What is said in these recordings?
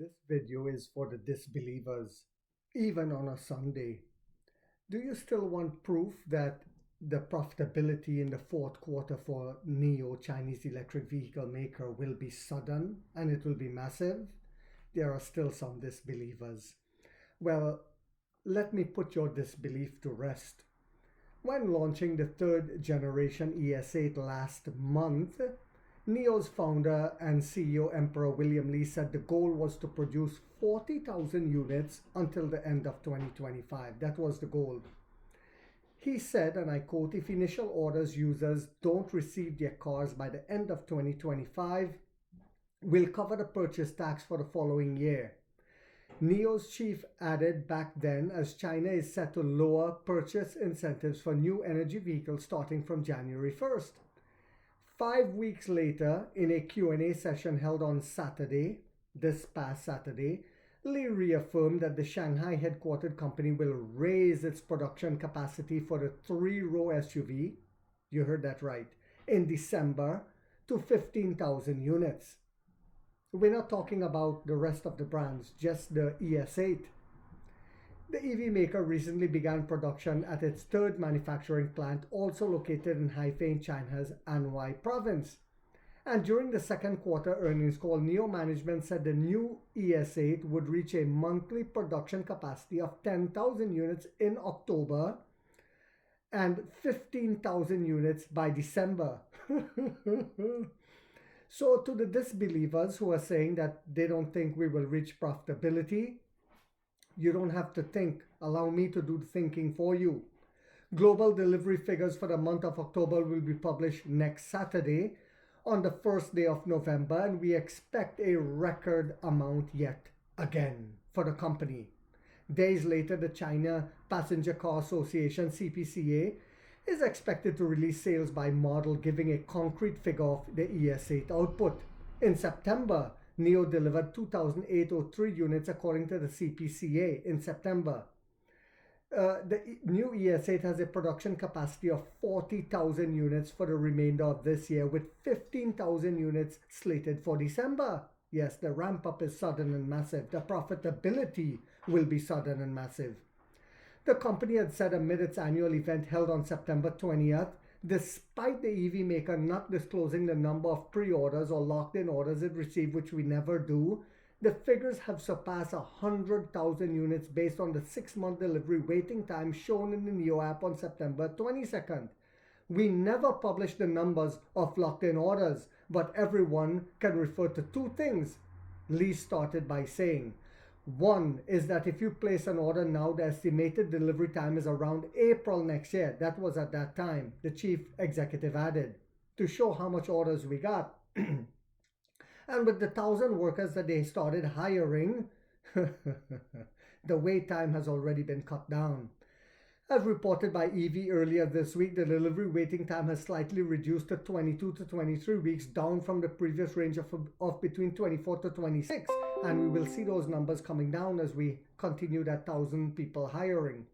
This video is for the disbelievers, even on a Sunday. Do you still want proof that the profitability in the fourth quarter for NIO, Chinese electric vehicle maker, will be sudden and it will be massive? There are still some disbelievers. Well, let me put your disbelief to rest. When launching the third generation ES8 last month, NIO's founder and CEO Emperor William Li said the goal was to produce 40,000 units until the end of 2025. That was the goal. He said, and I quote, if initial orders users don't receive their cars by the end of 2025, we'll cover the purchase tax for the following year. NIO's chief added back then, as China is set to lower purchase incentives for new energy vehicles starting from January 1st. 5 weeks later, in a Q&A session held on Saturday, this past Saturday, Li reaffirmed that the Shanghai headquartered company will raise its production capacity for the three-row SUV, you heard that right, in December to 15,000 units. We're not talking about the rest of the brands, just the ES8. The EV maker recently began production at its third manufacturing plant, also located in Haifeng, China's Anhui province. And during the second quarter earnings call, NIO management said the new ES8 would reach a monthly production capacity of 10,000 units in October and 15,000 units by December. So to the disbelievers who are saying that they don't think we will reach profitability, you don't have to think. Allow me to do the thinking for you. Global delivery figures for the month of October will be published next Saturday on the first day of November, and we expect a record amount yet again for the company. Days later, the China Passenger Car Association, CPCA, is expected to release sales by model, giving a concrete figure of the ES8 output. In September, NIO delivered 2,803 units according to the CPCA in September. The new ES8 has a production capacity of 40,000 units for the remainder of this year, with 15,000 units slated for December. Yes, the ramp up is sudden and massive. The profitability will be sudden and massive. The company had said amid its annual event held on September 20th, despite the EV maker not disclosing the number of pre-orders or locked-in orders it received, which we never do, the figures have surpassed 100,000 units based on the 6-month delivery waiting time shown in the NIO app on September 22nd. We never publish the numbers of locked-in orders, but everyone can refer to two things. Lee started by saying, one is that if you place an order now, the estimated delivery time is around April next year. That was at that time, the chief executive added, to show how much orders we got. And with the 1,000 workers that they started hiring, the wait time has already been cut down. As reported by EV earlier this week, the delivery waiting time has slightly reduced to 22 to 23 weeks, down from the previous range of between 24 to 26. And we will see those numbers coming down as we continue that 1,000 people hiring.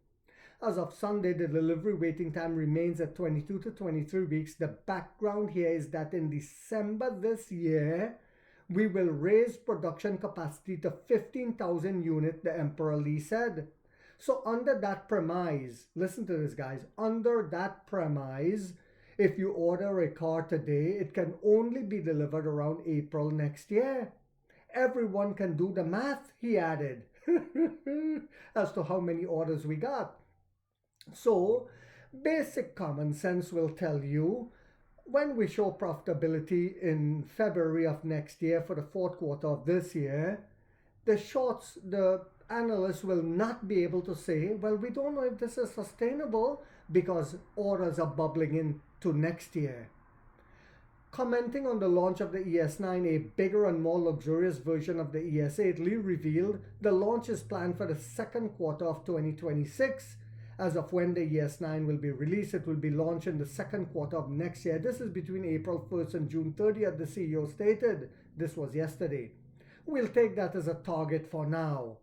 As of Sunday, the delivery waiting time remains at 22 to 23 weeks. The background here is that in December this year, we will raise production capacity to 15,000 units, the Emperor Li said. So under that premise, listen to this, guys, under that premise, if you order a car today, it can only be delivered around April next year. Everyone can do the math, he added, as to how many orders we got. So basic common sense will tell you, when we show profitability in February of next year for the fourth quarter of this year, the analysts will not be able to say, well, we don't know if this is sustainable because orders are bubbling into next year. Commenting on the launch of the ES9, a bigger and more luxurious version of the ES8, Li revealed the launch is planned for the second quarter of 2026. As of when the ES9 will be released, it will be launched in the second quarter of next year. This is between April 1st and June 30th, the CEO stated. This was yesterday. We'll take that as a target for now.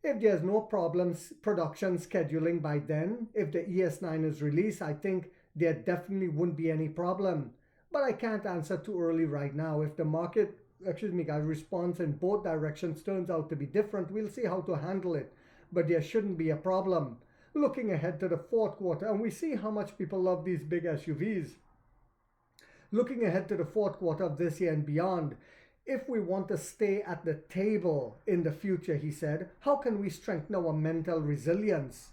If there's no problems production scheduling by then, if the ES9 is released, I think there definitely wouldn't be any problem. But I can't answer too early right now. If the market response in both directions turns out to be different, we'll see how to handle it. But there shouldn't be a problem. Looking ahead to the fourth quarter, and we see how much people love these big SUVs. Looking ahead to the fourth quarter of this year and beyond, if we want to stay at the table in the future, he said, how can we strengthen our mental resilience?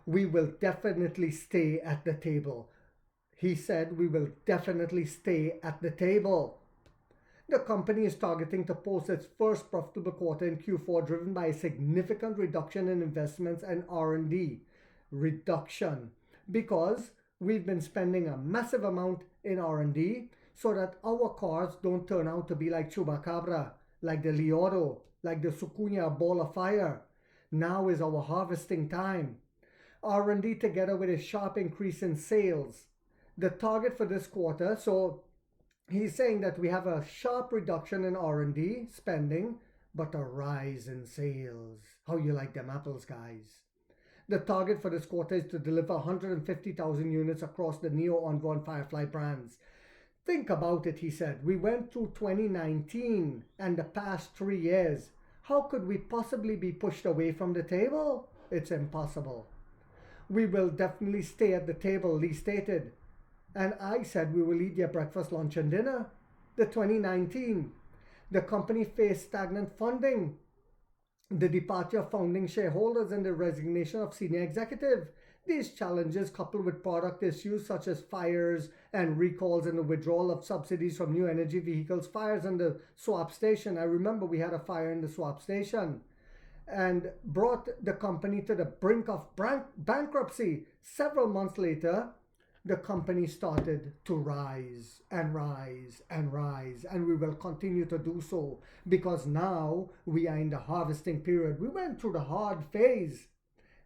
We will definitely stay at the table. He said we will definitely stay at the table. The company is targeting to post its first profitable quarter in Q4, driven by a significant reduction in investments and R&D. Reduction. Because we've been spending a massive amount in R&D so that our cars don't turn out to be like Chupacabra, like the Lioro, like the Sucuña ball of fire. Now is our harvesting time. R&D together with a sharp increase in sales. The target for this quarter, so he's saying that we have a sharp reduction in R&D spending, but a rise in sales. How you like them apples, guys? The target for this quarter is to deliver 150,000 units across the Neo, Envoy, and Firefly brands. Think about it, he said. We went through 2019 and the past 3 years. How could we possibly be pushed away from the table? It's impossible. We will definitely stay at the table, Lee stated. And I said we will eat their breakfast, lunch, and dinner. The 2019. The company faced stagnant funding, the departure of founding shareholders, and the resignation of senior executive. These challenges, coupled with product issues such as fires and recalls and the withdrawal of subsidies from new energy vehicles, fires in the swap station. I remember we had a fire in the swap station, and brought the company to the brink of bankruptcy. Several months later, the company started to rise and rise and rise, and we will continue to do so because now we are in the harvesting period. We went through the hard phase.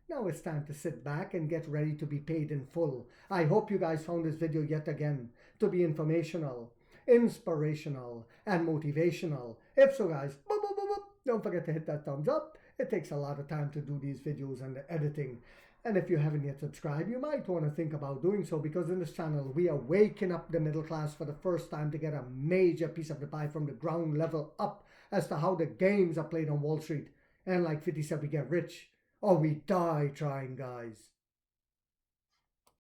Now it's time to sit back and get ready to be paid in full. I hope you guys found this video yet again to be informational, inspirational, and motivational. If so, guys, don't forget to hit that thumbs up. It takes a lot of time to do these videos and the editing. And if you haven't yet subscribed, you might want to think about doing so, because in this channel, we are waking up the middle class for the first time to get a major piece of the pie from the ground level up as to how the games are played on Wall Street. And like 50 said, we get rich or we die trying, guys.